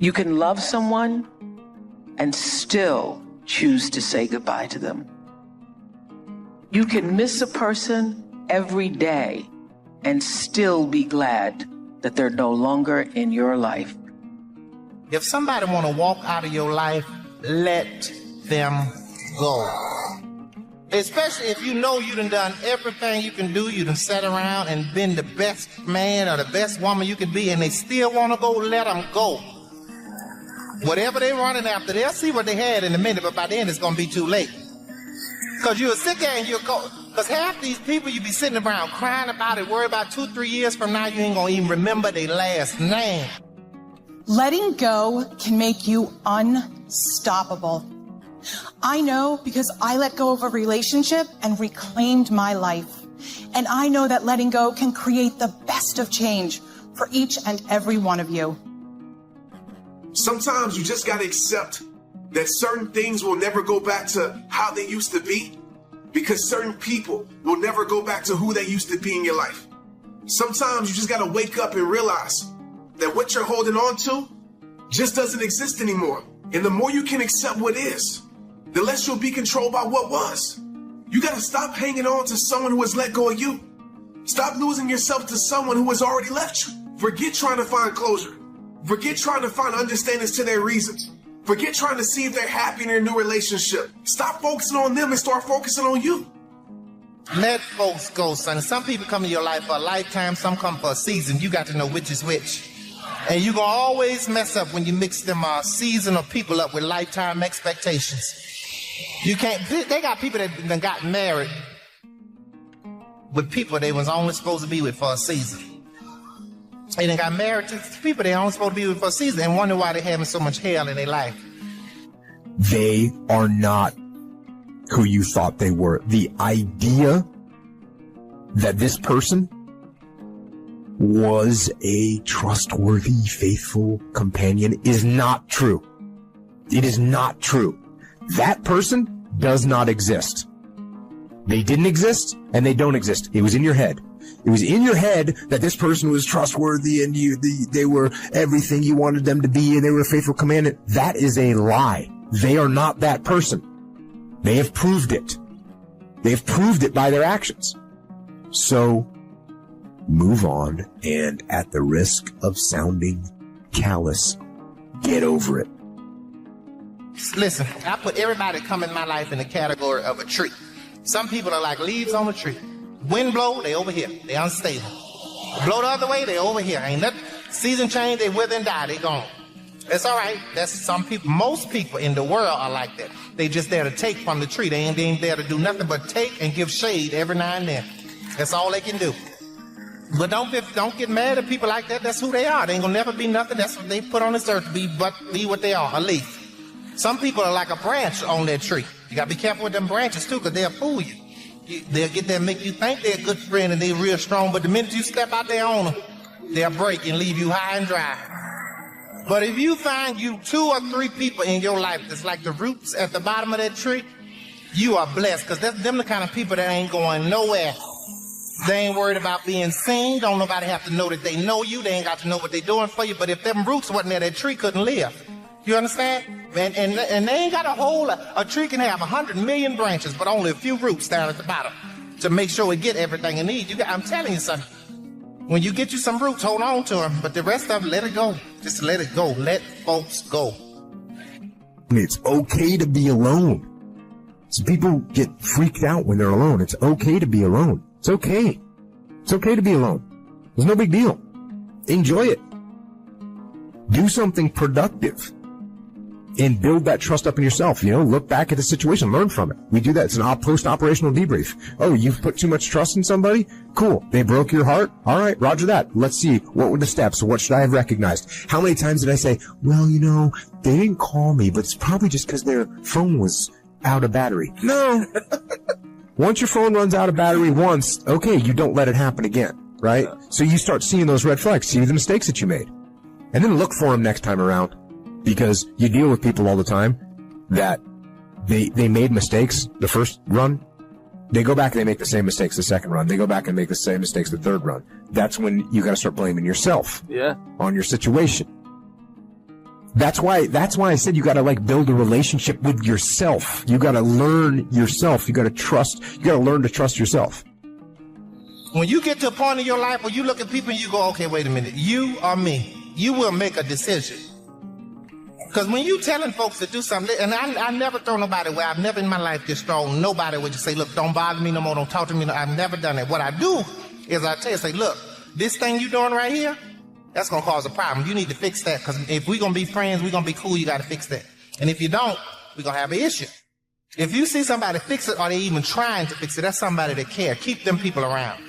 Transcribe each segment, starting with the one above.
You can love someone and still choose to say goodbye to them. You can miss a person every day and still be glad that they're no longer in your life. If somebody want to walk out of your life, let them go. Especially if you know you done everything you can do, you done sat around and been the best man or the best woman you can be, and they still want to go, let them go. Whatever they running after, they'll see what they had in a minute, but by then it's going to be too late. Because you'll sit there and you'll go, because half these people you be sitting around crying about it, worry about 2-3 years from now, you ain't going to even remember their last name. Letting go can make you unstoppable. I know because I let go of a relationship and reclaimed my life. And I know that letting go can create the best of change for each and every one of you. Sometimes you just gotta accept that certain things will never go back to how they used to be, because certain people will never go back to who they used to be in your life. Sometimes you just gotta wake up and realize that what you're holding on to just doesn't exist anymore. And the more you can accept what is, the less you'll be controlled by what was. You gotta stop hanging on to someone who has let go of you. Stop losing yourself to someone who has already left you. Forget trying to find closure. Forget trying to find understandings to their reasons. Forget trying to see if they're happy in their new relationship. Stop focusing on them and start focusing on you. Let folks go, son. Some people come in your life for a lifetime, some come for a season. You got to know which is which. And you're going to always mess up when you mix them seasonal people up with lifetime expectations. You can't, they got people that done got married with people they was only supposed to be with for a season. They done got married to people they only supposed to be with for a season and wonder why they're having so much hell in their life. They are not who you thought they were. The idea that this person was a trustworthy, faithful companion is not true. It is not true. That person does not exist. They didn't exist, and they don't exist. It was in your head. It was in your head that this person was trustworthy and they were everything you wanted them to be and they were a faithful companion. That is a lie. They are not that person. They have proved it. They have proved it by their actions. So, move on, and at the risk of sounding callous, get over it. Listen, I put everybody that come in my life in the category of a tree. Some people are like leaves on a tree. Wind blow, they over here. They unstable. Blow the other way, they over here. Ain't nothing. Season change, they wither and die. They gone. It's all right. That's some people. Most people in the world are like that. They just there to take from the tree. They ain't there to do nothing but take and give shade every now and then. That's all they can do. But don't get mad at people like that. That's who they are. They ain't gonna never be nothing. That's what they put on this earth to be, but be what they are, a leaf. Some people are like a branch on that tree. You gotta be careful with them branches too, because they'll fool you. They'll get there and make you think they're a good friend and they're real strong, but the minute you step out there on them, they'll break and leave you high and dry. But if you find you 2 or 3 people in your life that's like the roots at the bottom of that tree, you are blessed, because them the kind of people that ain't going nowhere. They ain't worried about being seen. Don't nobody have to know that they know you. They ain't got to know what they're doing for you. But if them roots wasn't there, that tree couldn't live. You understand? And they ain't got a whole, a tree can have 100 million branches, but only a few roots down at the bottom to make sure it get everything it needs. I'm telling you something. When you get you some roots, hold on to them, but the rest of it, let it go. Just let it go. Let folks go. It's okay to be alone. So people get freaked out when they're alone. It's okay to be alone. It's okay. It's okay to be alone. There's no big deal. Enjoy it. Do something productive and build that trust up in yourself. You know, look back at the situation, learn from it. We do that. It's an post-operational debrief. Oh, you've put too much trust in somebody? Cool. They broke your heart? All right, roger that. Let's see. What were the steps? What should I have recognized? How many times did I say, well, you know, they didn't call me, but it's probably just because their phone was out of battery. No. Once your phone runs out of battery once, okay, you don't let it happen again, right? So you start seeing those red flags, see the mistakes that you made. And then look for them next time around, because you deal with people all the time that they made mistakes the first run. They go back and they make the same mistakes the second run. They go back and make the same mistakes the third run. That's when you got to start blaming yourself on your situation. That's why I said you got to like build a relationship with yourself. You got to learn yourself. You got to learn to trust yourself. When you get to a point in your life where you look at people and you go, okay, wait a minute, you or me, you will make a decision. Because when you telling folks to do something, and I never throw nobody away. I've never in my life just thrown nobody away. Just say, look, don't bother me no more. Don't talk to me. No, I've never done that. What I do is I tell you, say, look, this thing you doing right here, that's going to cause a problem. You need to fix that. Because if we're going to be friends, we're going to be cool, you got to fix that. And if you don't, we're going to have an issue. If you see somebody fix it or they even trying to fix it, that's somebody that care. Keep them people around.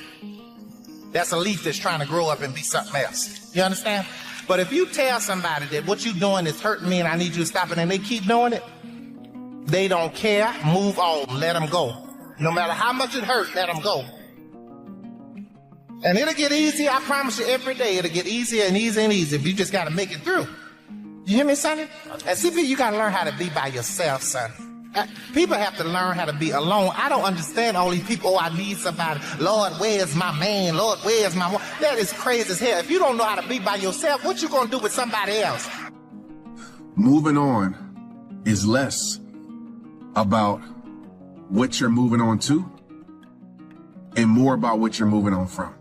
That's a leaf that's trying to grow up and be something else. You understand? But if you tell somebody that what you're doing is hurting me and I need you to stop it and they keep doing it, they don't care, move on, let them go. No matter how much it hurts, let them go. And it'll get easier, I promise you, every day it'll get easier and easier and easier if you just got to make it through. You hear me, sonny? And see, you got to learn how to be by yourself, son. People have to learn how to be alone. I don't understand all these people, oh, I need somebody. Lord, where's my man? Lord, where's my woman? That is crazy as hell. If you don't know how to be by yourself, what you going to do with somebody else? Moving on is less about what you're moving on to and more about what you're moving on from.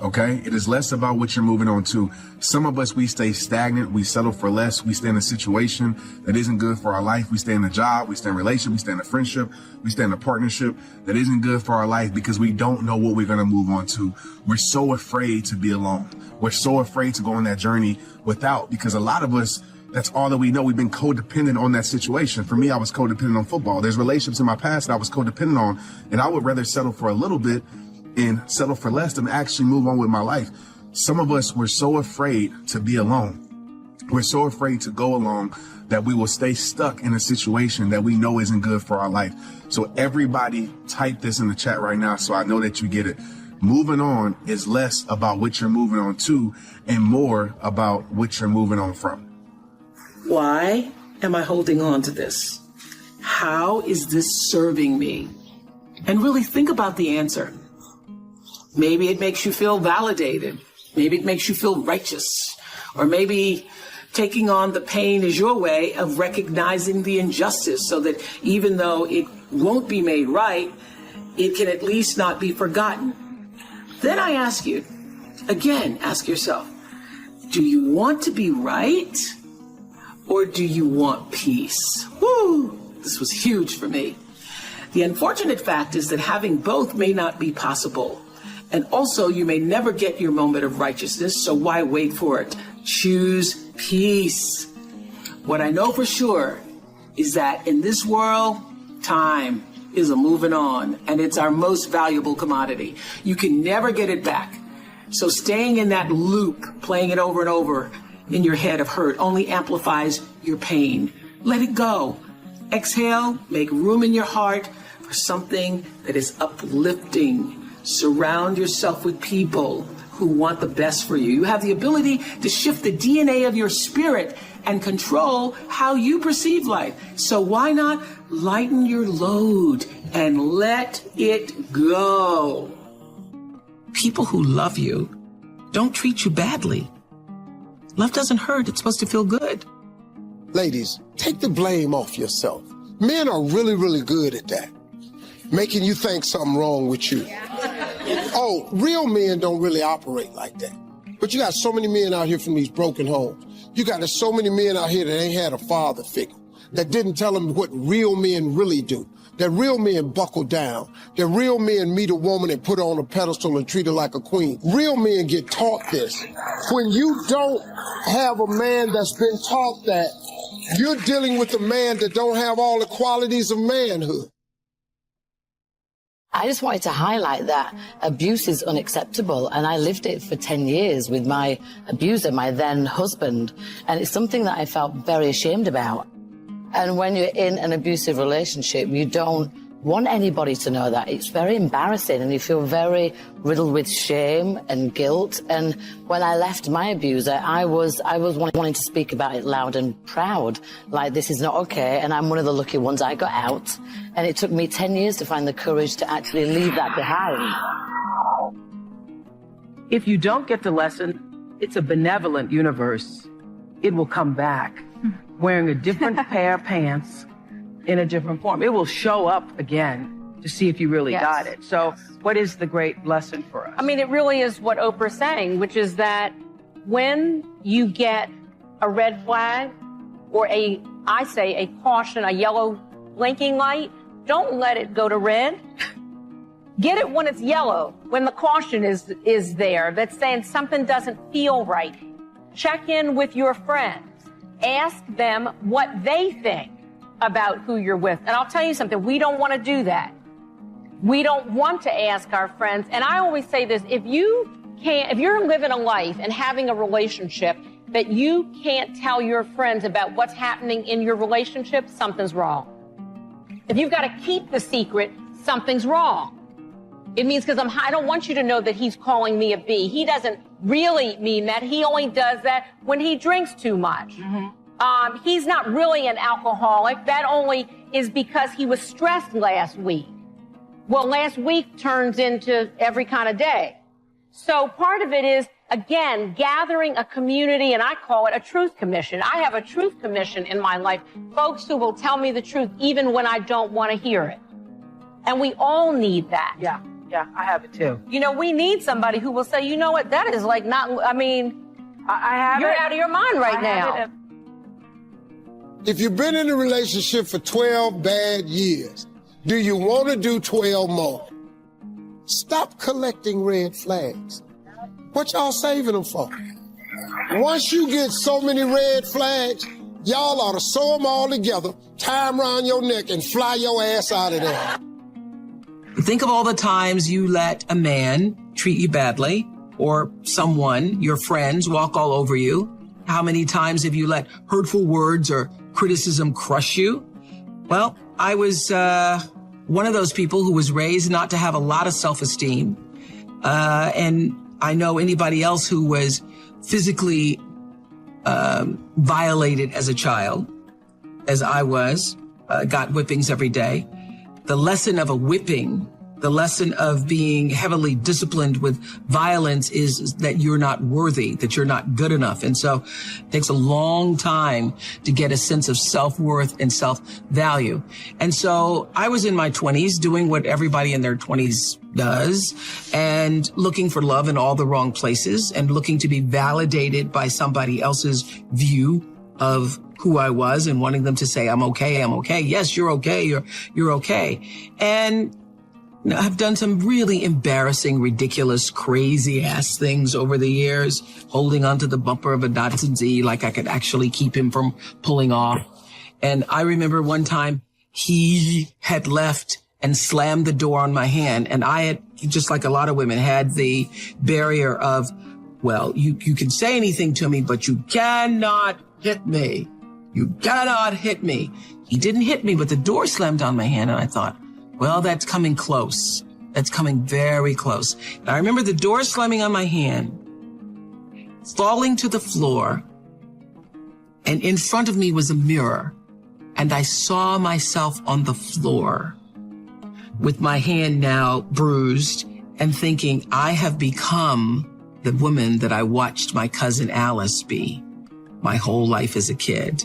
Okay? It is less about what you're moving on to. Some of us, we stay stagnant. We settle for less. We stay in a situation that isn't good for our life. We stay in a job. We stay in a relationship. We stay in a friendship. We stay in a partnership that isn't good for our life because we don't know what we're going to move on to. We're so afraid to be alone. We're so afraid to go on that journey without, because a lot of us, that's all that we know. We've been codependent on that situation. For me, I was codependent on football. There's relationships in my past that I was codependent on, and I would rather settle for a little bit and settle for less than actually move on with my life. Some of us were so afraid to be alone. We're so afraid to go alone that we will stay stuck in a situation that we know isn't good for our life. So everybody type this in the chat right now so I know that you get it. Moving on is less about what you're moving on to and more about what you're moving on from. Why am I holding on to this? How is this serving me? And really think about the answer. Maybe it makes you feel validated. Maybe it makes you feel righteous. Or maybe taking on the pain is your way of recognizing the injustice so that even though it won't be made right, it can at least not be forgotten. Then I ask you, again, ask yourself, do you want to be right or do you want peace? Woo! This was huge for me. The unfortunate fact is that having both may not be possible. And also, you may never get your moment of righteousness, so why wait for it? Choose peace. What I know for sure is that in this world, time is a moving on, and it's our most valuable commodity. You can never get it back. So staying in that loop, playing it over and over in your head of hurt, only amplifies your pain. Let it go. Exhale, make room in your heart for something that is uplifting. Surround yourself with people who want the best for you. You have the ability to shift the DNA of your spirit and control how you perceive life. So why not lighten your load and let it go? People who love you don't treat you badly. Love doesn't hurt. It's supposed to feel good. Ladies, take the blame off yourself. Men are really, really good at that. Making you think something wrong with you. Oh, real men don't really operate like that. But you got so many men out here from these broken homes. You got so many men out here that ain't had a father figure, that didn't tell them what real men really do. That real men buckle down. That real men meet a woman and put her on a pedestal and treat her like a queen. Real men get taught this. When you don't have a man that's been taught that, you're dealing with a man that don't have all the qualities of manhood. I just wanted to highlight that abuse is unacceptable, and I lived it for 10 years with my abuser, my then husband, and it's something that I felt very ashamed about. And when you're in an abusive relationship, you don't want anybody to know that. It's very embarrassing, and you feel very riddled with shame and guilt. And when I left my abuser, I was wanting to speak about it loud and proud, like this is not okay, and I'm one of the lucky ones. I got out, and it took me 10 years to find the courage to actually leave that behind. If you don't get the lesson, it's a benevolent universe. It will come back. wearing a different pair of pants in a different form. It will show up again to see if you really got it. So what is the great lesson for us? I mean, it really is what Oprah's saying, which is that when you get a red flag or a caution, a yellow blinking light, don't let it go to red. Get it when it's yellow, when the caution is there, that's saying something doesn't feel right. Check in with your friends. Ask them what they think about who you're with. And I'll tell you something, we don't want to do that. We don't want to ask our friends. And I always say this, if you're living a life and having a relationship that you can't tell your friends about what's happening in your relationship, something's wrong. If you've got to keep the secret, something's wrong. It means because I don't want you to know that he's calling me a B. He doesn't really mean that. He only does that when he drinks too much. Mm-hmm. He's not really an alcoholic. That only is because he was stressed last week. Well, last week turns into every kind of day. So part of it is, again, gathering a community, and I call it a truth commission. I have a truth commission in my life. Folks who will tell me the truth even when I don't want to hear it. And we all need that. Yeah, I have it too. You know, we need somebody who will say, you know what, that is like not, I mean, I have you're it. out of your mind right now. If you've been in a relationship for 12 bad years, do you want to do 12 more? Stop collecting red flags. What y'all saving them for? Once you get so many red flags, y'all ought to sew them all together, tie them around your neck, and fly your ass out of there. Think of all the times you let a man treat you badly, or someone, your friends, walk all over you. How many times have you let hurtful words or criticism crush you? Well, I was one of those people who was raised not to have a lot of self-esteem. And I know anybody else who was physically violated as a child, as I was, got whippings every day. The lesson of a whipping, the lesson of being heavily disciplined with violence is that you're not worthy, that you're not good enough. And so it takes a long time to get a sense of self-worth and self-value. And so I was in my 20s doing what everybody in their 20s does and looking for love in all the wrong places and looking to be validated by somebody else's view of who I was and wanting them to say, I'm okay. Yes, you're okay. You're okay. And I've done some really embarrassing, ridiculous, crazy ass things over the years, holding onto the bumper of a Datsun Z like I could actually keep him from pulling off. And I remember one time he had left and slammed the door on my hand. And I had, just like a lot of women, had the barrier of, well, you can say anything to me, but you cannot hit me. You cannot hit me. He didn't hit me, but the door slammed on my hand. And I thought, well, that's coming close. That's coming very close. And I remember the door slamming on my hand, falling to the floor, and in front of me was a mirror. And I saw myself on the floor with my hand now bruised and thinking, I have become the woman that I watched my cousin Alice be my whole life as a kid.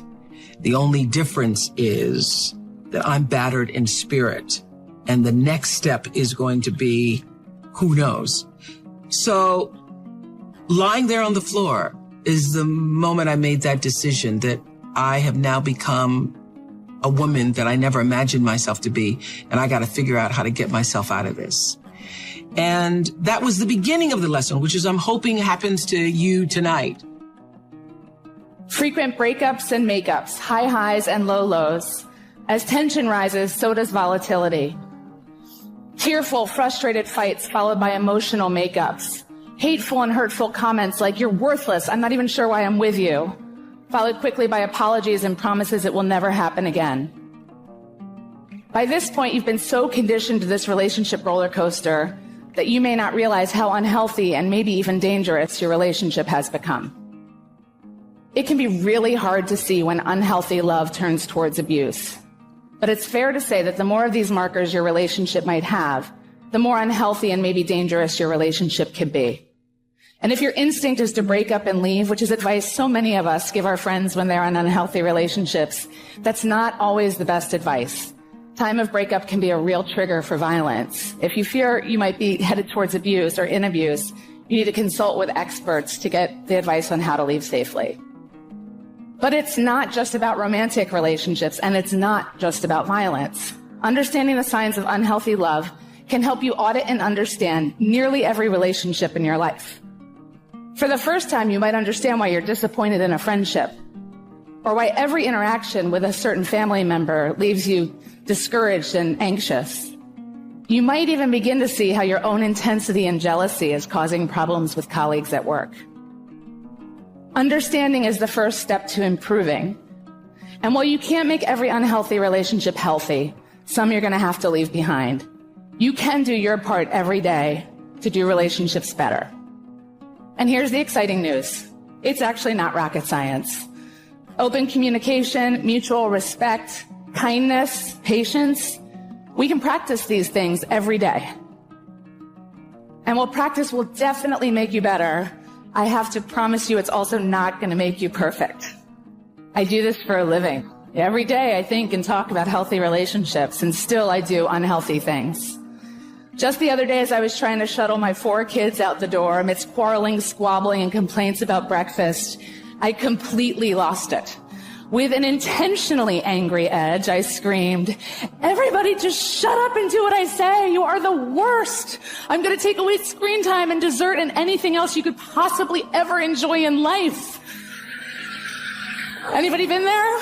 The only difference is that I'm battered in spirit. And the next step is going to be, who knows? So lying there on the floor is the moment I made that decision that I have now become a woman that I never imagined myself to be. And I got to figure out how to get myself out of this. And that was the beginning of the lesson, which is I'm hoping happens to you tonight. Frequent breakups and makeups, high highs and low lows. As tension rises, so does volatility. Tearful, frustrated fights followed by emotional makeups. Hateful and hurtful comments like, you're worthless, I'm not even sure why I'm with you. Followed quickly by apologies and promises it will never happen again. By this point, you've been so conditioned to this relationship roller coaster that you may not realize how unhealthy and maybe even dangerous your relationship has become. It can be really hard to see when unhealthy love turns towards abuse. But it's fair to say that the more of these markers your relationship might have, the more unhealthy and maybe dangerous your relationship could be. And if your instinct is to break up and leave, which is advice so many of us give our friends when they're in unhealthy relationships, that's not always the best advice. Time of breakup can be a real trigger for violence. If you fear you might be headed towards abuse or in abuse, you need to consult with experts to get the advice on how to leave safely. But it's not just about romantic relationships, and it's not just about violence. Understanding the signs of unhealthy love can help you audit and understand nearly every relationship in your life. For the first time, you might understand why you're disappointed in a friendship, or why every interaction with a certain family member leaves you discouraged and anxious. You might even begin to see how your own intensity and jealousy is causing problems with colleagues at work. Understanding is the first step to improving. And while you can't make every unhealthy relationship healthy, some you're going to have to leave behind. You can do your part every day to do relationships better. And here's the exciting news. It's actually not rocket science. Open communication, mutual respect, kindness, patience, we can practice these things every day. And while practice will definitely make you better, I have to promise you it's also not going to make you perfect. I do this for a living. Every day I think and talk about healthy relationships, and still I do unhealthy things. Just the other day, as I was trying to shuttle my 4 kids out the door amidst quarreling, squabbling, and complaints about breakfast, I completely lost it. With an intentionally angry edge, I screamed, "Everybody just shut up and do what I say. You are the worst. I'm going to take away screen time and dessert and anything else you could possibly ever enjoy in life." Anybody been there?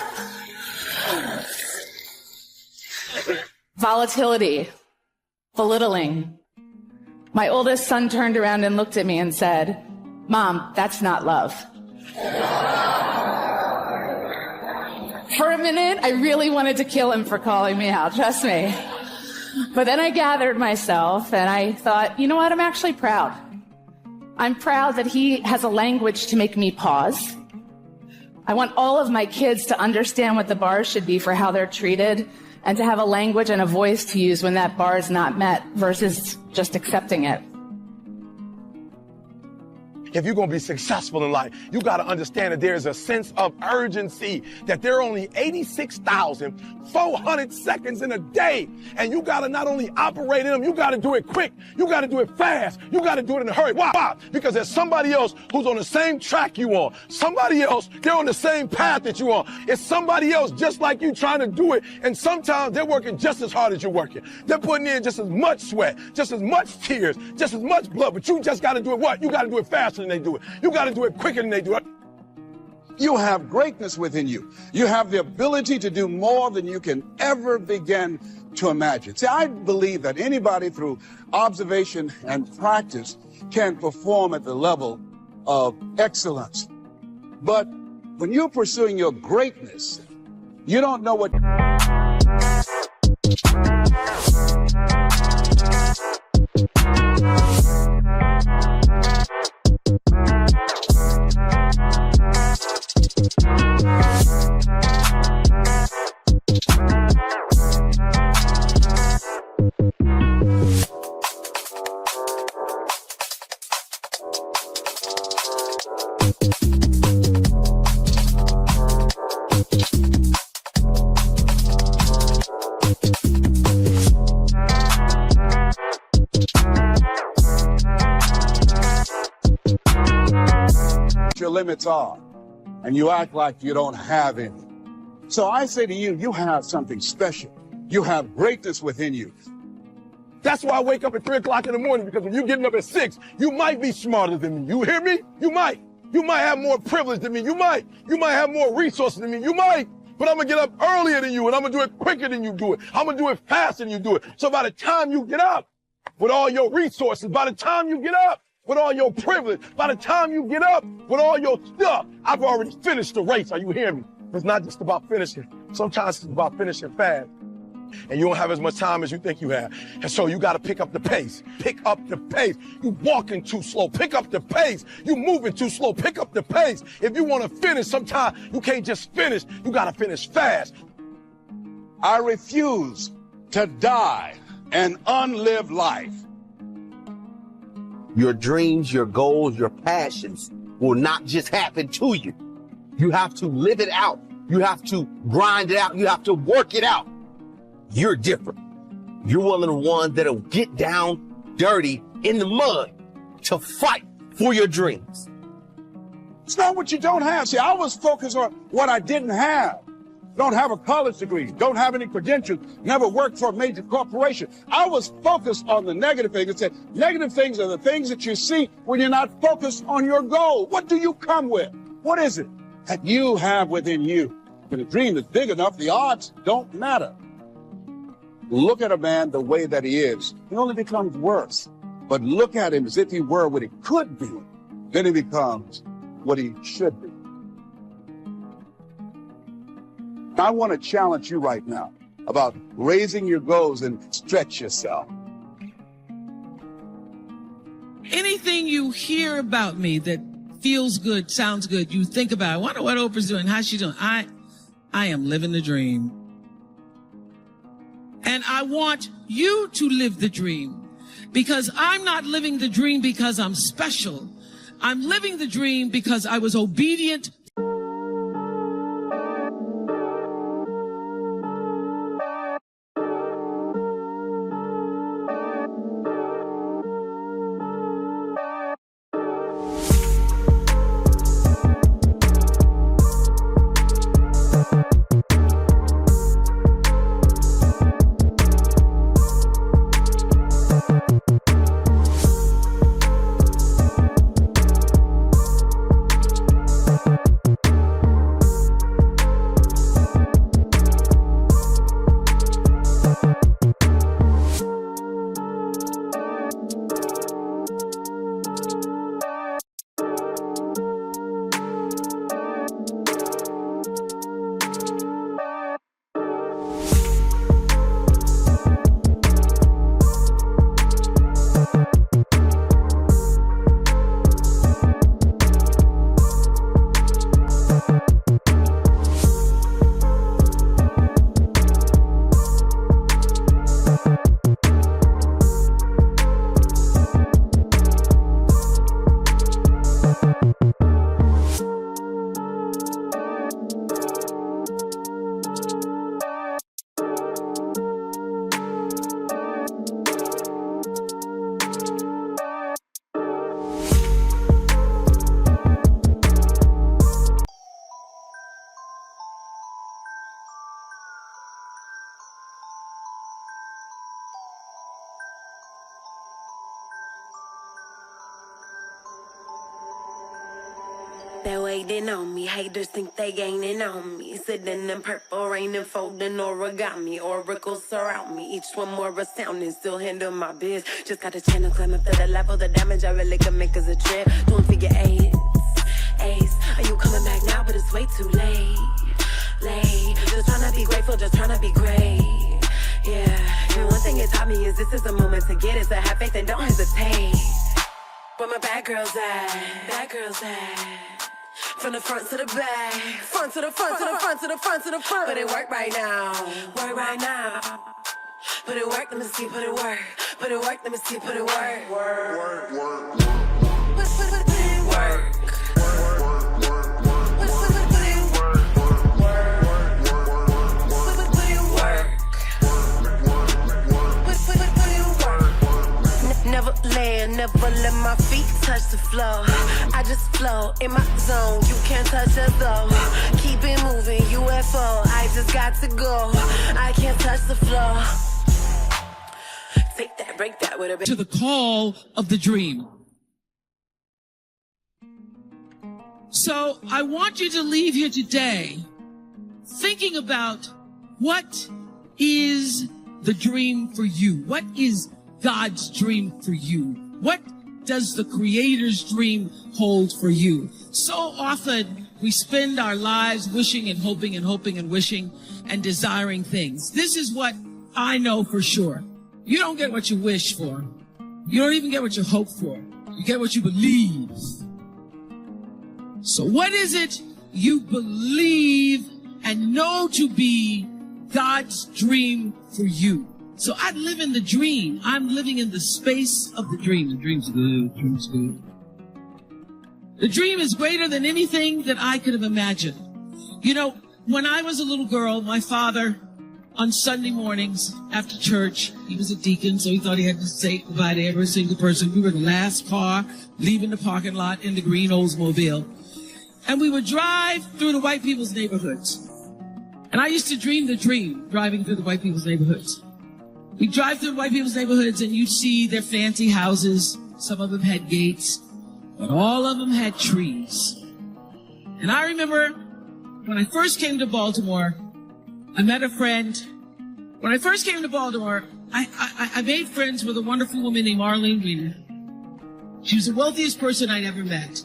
Volatility. Belittling. My oldest son turned around and looked at me and said, "Mom, that's not love." For a minute, I really wanted to kill him for calling me out, trust me. But then I gathered myself and I thought, you know what, I'm actually proud. I'm proud that he has a language to make me pause. I want all of my kids to understand what the bar should be for how they're treated, and to have a language and a voice to use when that bar is not met versus just accepting it. If you're going to be successful in life, you got to understand that there's a sense of urgency, that there are only 86,400 seconds in a day. And you got to not only operate in them, you got to do it quick. You got to do it fast. You got to do it in a hurry. Why? Because there's somebody else who's on the same track you on. Somebody else, they're on the same path that you on. It's somebody else just like you trying to do it. And sometimes they're working just as hard as you're working. They're putting in just as much sweat, just as much tears, just as much blood. But you just got to do it what? You got to do it faster than they do it. You got to do it quicker than they do it. You have greatness within you. You have the ability to do more than you can ever begin to imagine. See, I believe that anybody through observation and practice can perform at the level of excellence. But when you're pursuing your greatness, you don't know what... your limits are, and you act like you don't have any. So I say to you, you have something special. You have greatness within you. That's why I wake up at 3 o'clock in the morning, because when you're getting up at 6, you might be smarter than me. You hear me? You might. You might have more privilege than me. You might. You might have more resources than me. You might. But I'm going to get up earlier than you, and I'm going to do it quicker than you do it. I'm going to do it faster than you do it. So by the time you get up with all your resources, by the time you get up with all your privilege, by the time you get up with all your stuff, I've already finished the race. Are you hearing me? It's not just about finishing. Sometimes it's about finishing fast. And you don't have as much time as you think you have. And so you got to pick up the pace. Pick up the pace. You walking too slow. Pick up the pace. You moving too slow. Pick up the pace. If you want to finish, sometimes you can't just finish. You got to finish fast. I refuse to die an unlived life. Your dreams, your goals, your passions will not just happen to you. You have to live it out. You have to grind it out. You have to work it out. You're different. You're one of the ones that'll get down dirty in the mud to fight for your dreams. It's not what you don't have. See, I was focused on what I didn't have. Don't have a college degree, don't have any credentials, never worked for a major corporation. I was focused on the negative things and said, negative things are the things that you see when you're not focused on your goal. What do you come with? What is it that you have within you? When a dream is big enough, the odds don't matter. Look at a man the way that he is. He only becomes worse. But look at him as if he were what he could be. Then he becomes what he should be. I want to challenge you right now about raising your goals and stretch yourself. Anything you hear about me that feels good, sounds good, you think about, I wonder what Oprah's doing, how's she doing? I am living the dream. And I want you to live the dream, because I'm not living the dream because I'm special. I'm living the dream because I was obedient. They're waiting on me, haters think they gaining on me. Sitting in purple rain and folding origami. Oracles surround me, each one more astounding. Still handle my biz, just got a channel climbing for the level. The damage I really can make is a trip. Doing figure eights. Are you coming back now? But it's way too late. Just tryna be grateful, just tryna be great. Yeah, and one thing it taught me is this is the moment to get it. So have faith and don't hesitate. Where my bad girls at? Bad girls at? From the front to the back, front to the front, to the front, to the front, to the front. But it work right now, work right now. Put it work, let me see, put it work. Put it work, let me see, put it work. Work. Put it work. Never land, never let my feet touch the floor. I just flow in my zone, you can't touch us though. Keep it moving, UFO, I just got to go. I can't touch the floor. Take that, break that with a bit. To the call of the dream. So I want you to leave here today thinking about what is the dream for you? What is God's dream for you? What does the Creator's dream hold for you? So often we spend our lives wishing and hoping and hoping and wishing and desiring things. This is what I know for sure. You don't get what you wish for. You don't even get what you hope for. You get what you believe. So what is it you believe and know to be God's dream for you? So I live in the dream. I'm living in the space of the dream. The dream's good. The dream's good. The dream is greater than anything that I could have imagined. You know, when I was a little girl, my father, on Sunday mornings after church, he was a deacon, so he thought he had to say goodbye to every single person. We were the last car leaving the parking lot in the green Oldsmobile. And we would drive through the white people's neighborhoods. And I used to dream the dream, driving through the white people's neighborhoods. We'd drive through the white people's neighborhoods and you'd see their fancy houses. Some of them had gates, but all of them had trees. And I remember when I first came to Baltimore, I met a friend. When I first came to Baltimore, I made friends with a wonderful woman named Arlene Wiener. She was the wealthiest person I'd ever met.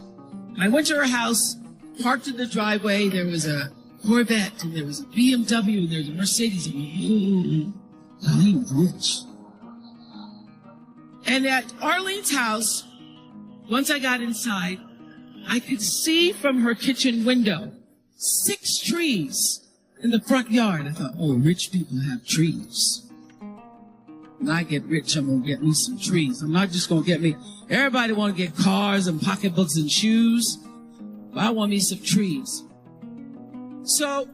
I went to her house, parked in the driveway. There was a Corvette, and there was a BMW, and there was a Mercedes. And I'm rich. And at Arlene's house, once I got inside, I could see from her kitchen window 6 trees in the front yard. I thought, oh, rich people have trees. When I get rich, I'm going to get me some trees. I'm not just going to get me, everybody want to get cars and pocketbooks and shoes. But I want me some trees. So,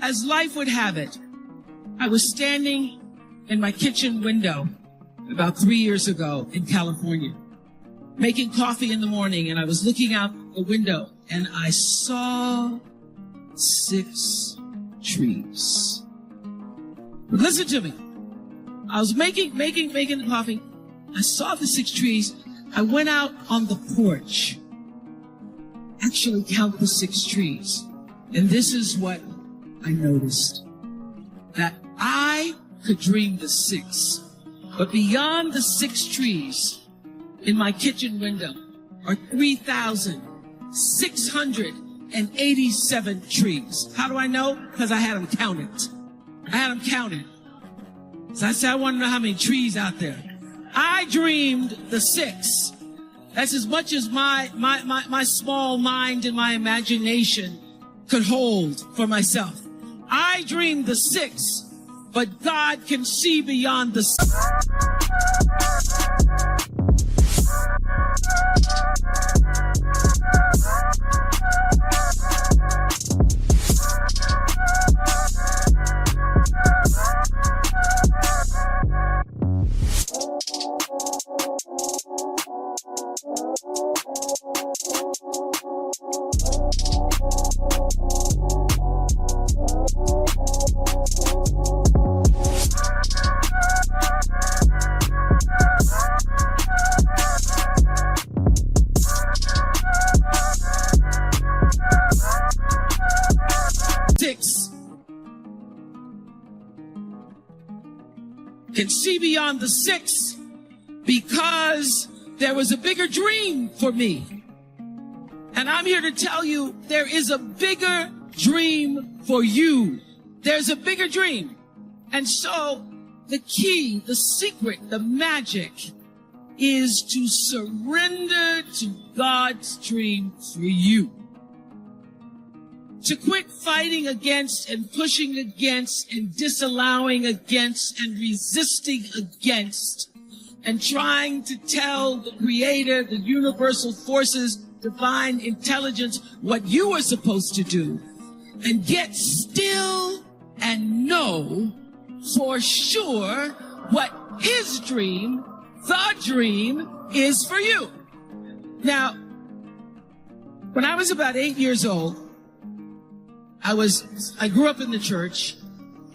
as life would have it, I was standing in my kitchen window about 3 years ago in California, making coffee in the morning, and I was looking out the window, and I saw 6 trees. But listen to me. I was making the coffee. I saw the 6 trees. I went out on the porch, actually count the 6 trees. And this is what I noticed. That I could dream the 6. But beyond the 6 trees in my kitchen window are 3,687 trees. How do I know? Because I had them counted. So I said, I want to know how many trees out there. I dreamed the 6. That's as much as my small mind and my imagination could hold for myself. I dreamed the 6, but God can see beyond the 6. Can see beyond the 6 because there was a bigger dream for me. And I'm here to tell you there is a bigger dream for you. There's a bigger dream. And so the key, the secret, the magic is to surrender to God's dream for you. To quit fighting against and pushing against and disallowing against and resisting against and trying to tell the Creator, the universal forces, divine intelligence, what you are supposed to do, and get still and know for sure what His dream, the dream, is for you. Now, when I was about 8 years old, I grew up in the church,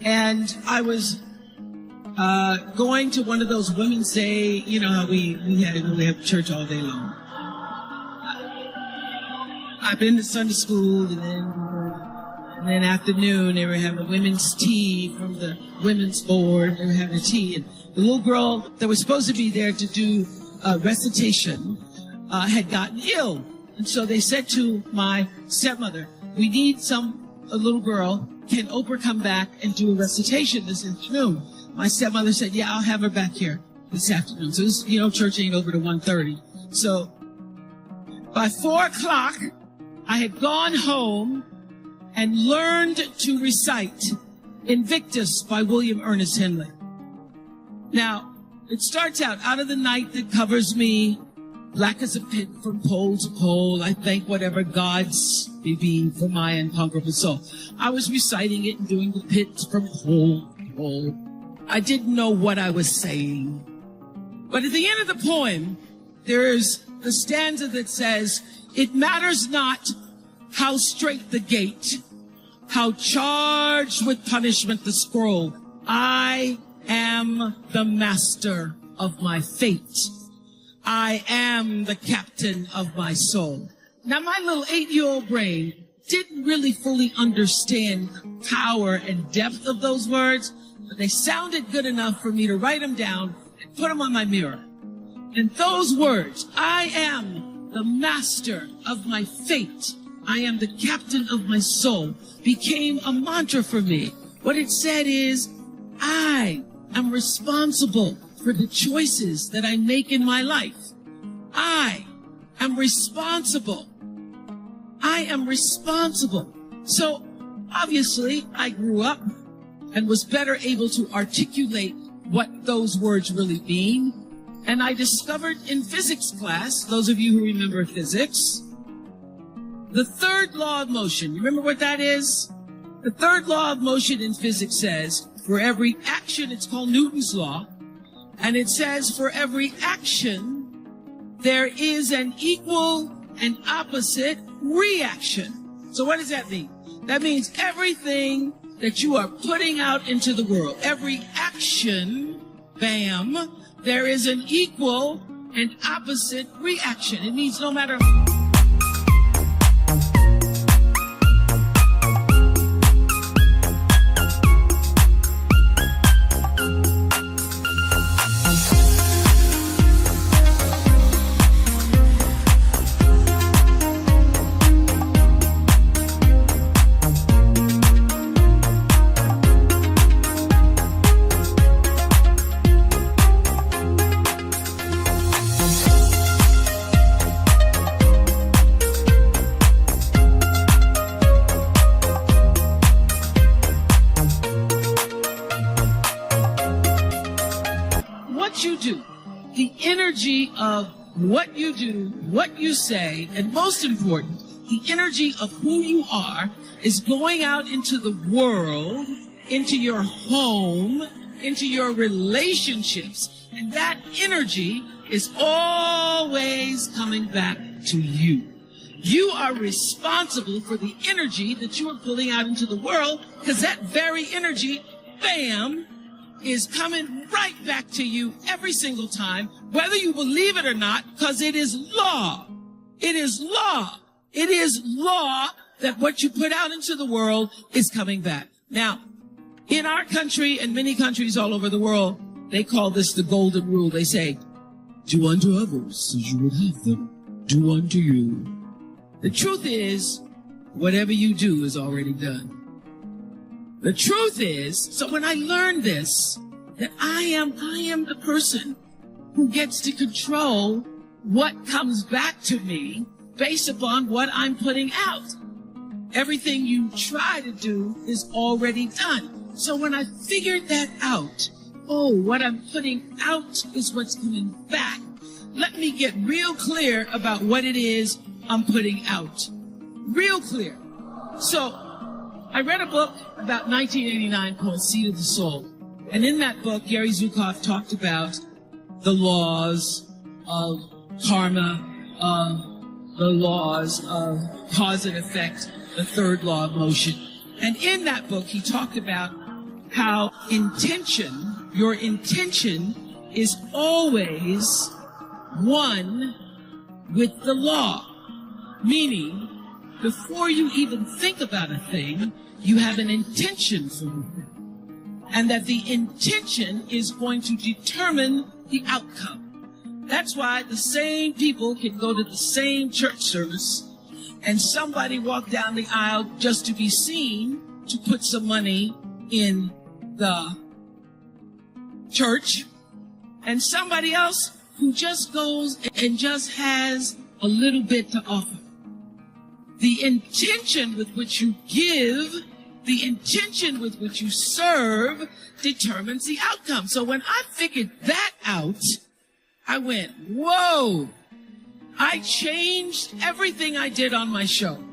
and I was going to one of those Women's Day, you know how we have church all day long. I've been to Sunday school, and then afternoon they were having a women's tea from the women's board. They were having a tea, and the little girl that was supposed to be there to do recitation had gotten ill, and so they said to my stepmother, "We need a little girl. Can Oprah come back and do a recitation this afternoon?" My stepmother said, "Yeah, I'll have her back here this afternoon." So this, church ain't over to 1:30. So by 4 o'clock, I had gone home and learned to recite Invictus by William Ernest Henley. Now, it starts out of the night that covers me, black as a pit from pole to pole, I thank whatever gods may be for my unconquerable soul. I was reciting it and doing the pit from pole to pole. I didn't know what I was saying. But at the end of the poem, there's the stanza that says, "It matters not how straight the gate, how charged with punishment the scroll. I am the master of my fate. I am the captain of my soul." Now, my little 8-year-old brain didn't really fully understand the power and depth of those words, but they sounded good enough for me to write them down and put them on my mirror. And those words, I am the master of my fate, I am the captain of my soul, became a mantra for me. What it said is, I am responsible for the choices that I make in my life. I am responsible. I am responsible. So obviously I grew up and was better able to articulate what those words really mean. And I discovered in physics class, those of you who remember physics, the third law of motion. You remember what that is? The third law of motion in physics says, for every action, it's called Newton's law, and it says for every action, there is an equal and opposite reaction. So what does that mean? That means everything that you are putting out into the world, every action, bam, there is an equal and opposite reaction. It means no matter... of what you do, what you say, and most important, the energy of who you are is going out into the world, into your home, into your relationships, and that energy is always coming back to you. You are responsible for the energy that you are pulling out into the world, because that very energy, bam, is coming right back to you every single time, whether you believe it or not, because it is law. It is law. It is law that what you put out into the world is coming back. Now, in our country and many countries all over the world, they call this the golden rule. They say, do unto others as you would have them do unto you. The truth is, whatever you do is already done. The truth is, so when I learned this, that I am the person who gets to control what comes back to me based upon what I'm putting out. Everything you try to do is already done. So when I figured that out, oh, what I'm putting out is what's coming back. Let me get real clear about what it is I'm putting out. Real clear. So, I read a book about 1989 called Seed of the Soul. And in that book, Gary Zukav talked about the laws of karma, of the laws of cause and effect, the third law of motion. And in that book, he talked about how intention, your intention is always one with the law. Meaning, before you even think about a thing, you have an intention for it. And that the intention is going to determine the outcome. That's why the same people can go to the same church service and somebody walk down the aisle just to be seen to put some money in the church, and somebody else who just goes and just has a little bit to offer. The intention with which you give the intention with which you serve determines the outcome. So when I figured that out, I went, whoa. I changed everything I did on my show.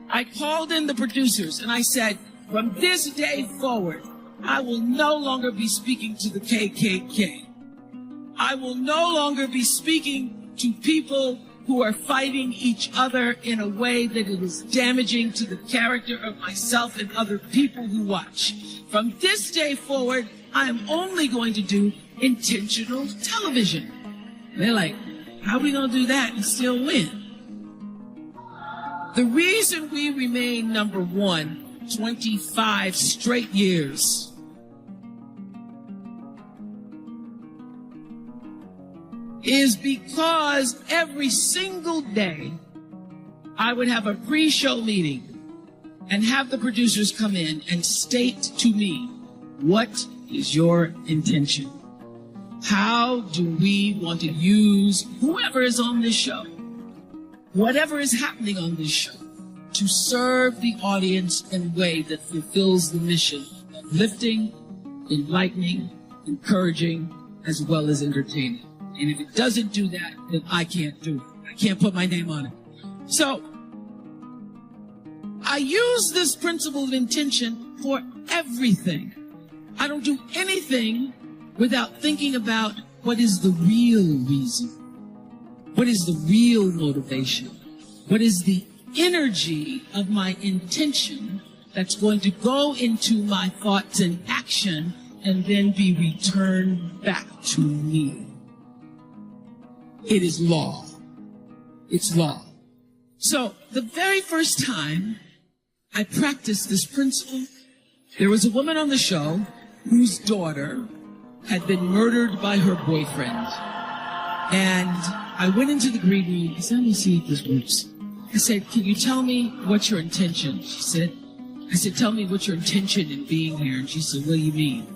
I called in the producers and I said, from this day forward, I will no longer be speaking to the KKK. I will no longer be speaking to people who are fighting each other in a way that it is damaging to the character of myself and other people who watch. From this day forward, I am only going to do intentional television. And they're like, how are we going to do that and still win? The reason we remain number one 25 straight years is because every single day I would have a pre-show meeting and have the producers come in and state to me, what is your intention? How do we want to use whoever is on this show, whatever is happening on this show, to serve the audience in a way that fulfills the mission of lifting, enlightening, encouraging, as well as entertaining. And if it doesn't do that, then I can't do it. I can't put my name on it. So I use this principle of intention for everything. I don't do anything without thinking about what is the real reason. What is the real motivation? What is the energy of my intention that's going to go into my thoughts and action and then be returned back to me? It is law. It's law. So the very first time I practiced this principle, there was a woman on the show whose daughter had been murdered by her boyfriend. And I went into the green room. I said, let me see if this works. I said, can you tell me what's your intention? I said, tell me what's your intention in being here. And she said, what do you mean?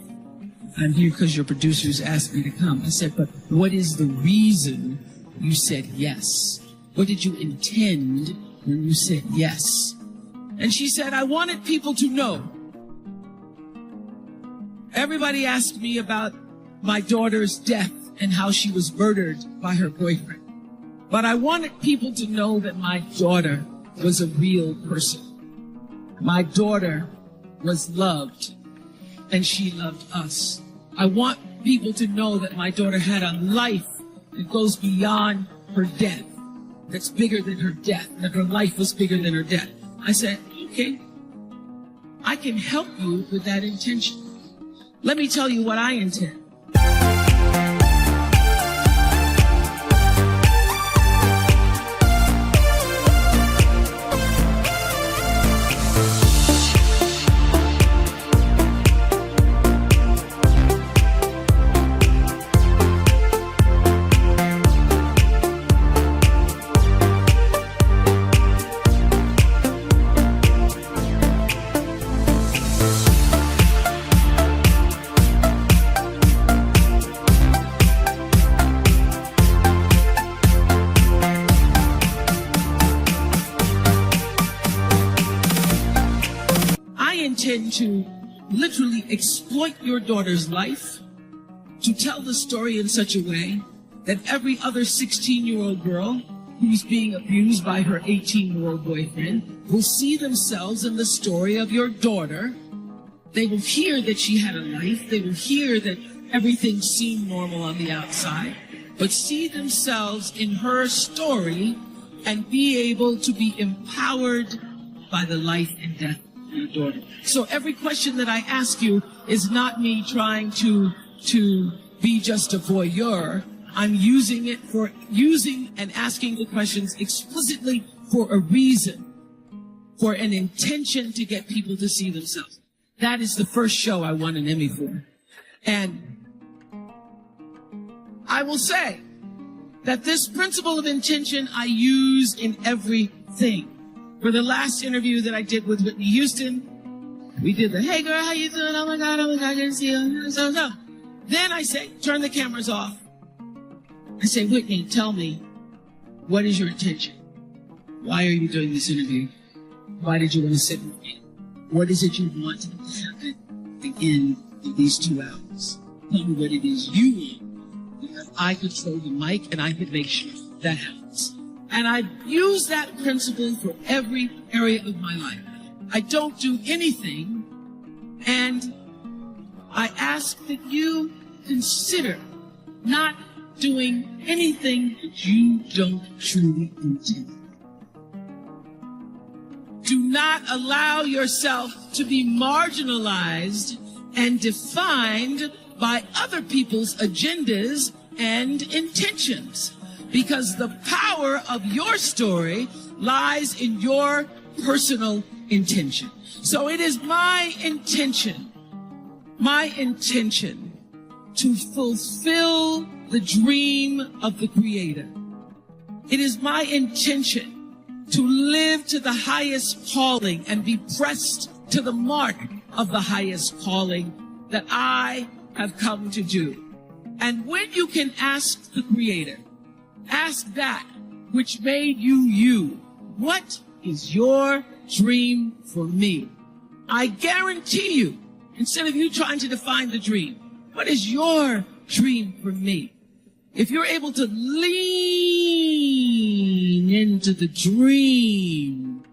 I'm here because your producers asked me to come. I said, but what is the reason you said yes? What did you intend when you said yes? And she said, I wanted people to know. Everybody asked me about my daughter's death and how she was murdered by her boyfriend. But I wanted people to know that my daughter was a real person. My daughter was loved, and she loved us. I want people to know that my daughter had a life that goes beyond her death, that's bigger than her death, that her life was bigger than her death. I said, okay, I can help you with that intention. Let me tell you what I intend. To literally exploit your daughter's life, to tell the story in such a way that every other 16-year-old girl who's being abused by her 18-year-old boyfriend will see themselves in the story of your daughter. They will hear that she had a life. They will hear that everything seemed normal on the outside, but see themselves in her story and be able to be empowered by the life and death of your daughter. So every question that I ask you is not me trying to be just a voyeur. I'm using and asking the questions explicitly for a reason, for an intention to get people to see themselves. That is the first show I won an Emmy for. And I will say that this principle of intention I use in everything. For the last interview that I did with Whitney Houston, we did the, hey girl, how you doing? Oh my God, I didn't see you. So. Then I say, turn the cameras off. I say, Whitney, tell me, what is your intention? Why are you doing this interview? Why did you want to sit with me? What is it you want to happen at the end of these 2 hours? Tell me what it is you want. Because I control the mic and I can make sure that happens. And I use that principle for every area of my life. I don't do anything, and I ask that you consider not doing anything that you don't truly intend. Do not allow yourself to be marginalized and defined by other people's agendas and intentions, because the power of your story lies in your personal intention. So it is my intention to fulfill the dream of the Creator. It is my intention to live to the highest calling and be pressed to the mark of the highest calling that I have come to do. And when you can ask the Creator, ask that which made you you, what is your dream for me? I guarantee you, instead of you trying to define the dream, what is your dream for me? If you're able to lean into the dream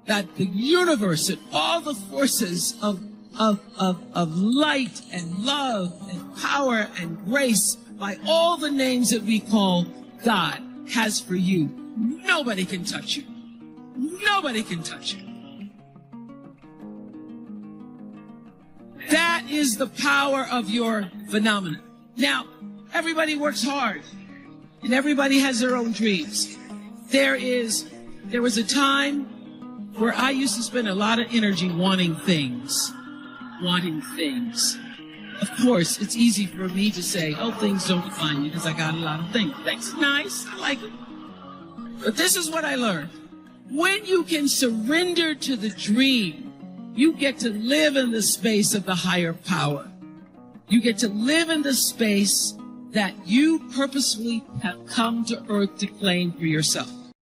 that the universe and all the forces of light and love and power and grace, by all the names that we call God, has for you, nobody can touch you. Nobody can touch you. That is the power of your phenomenon. Now, everybody works hard, and everybody has their own dreams. There was a time where I used to spend a lot of energy wanting things. Of course, it's easy for me to say, oh, things don't define you because I got a lot of things. That's nice. I like it. But this is what I learned. When you can surrender to the dream, you get to live in the space of the higher power. You get to live in the space that you purposefully have come to earth to claim for yourself.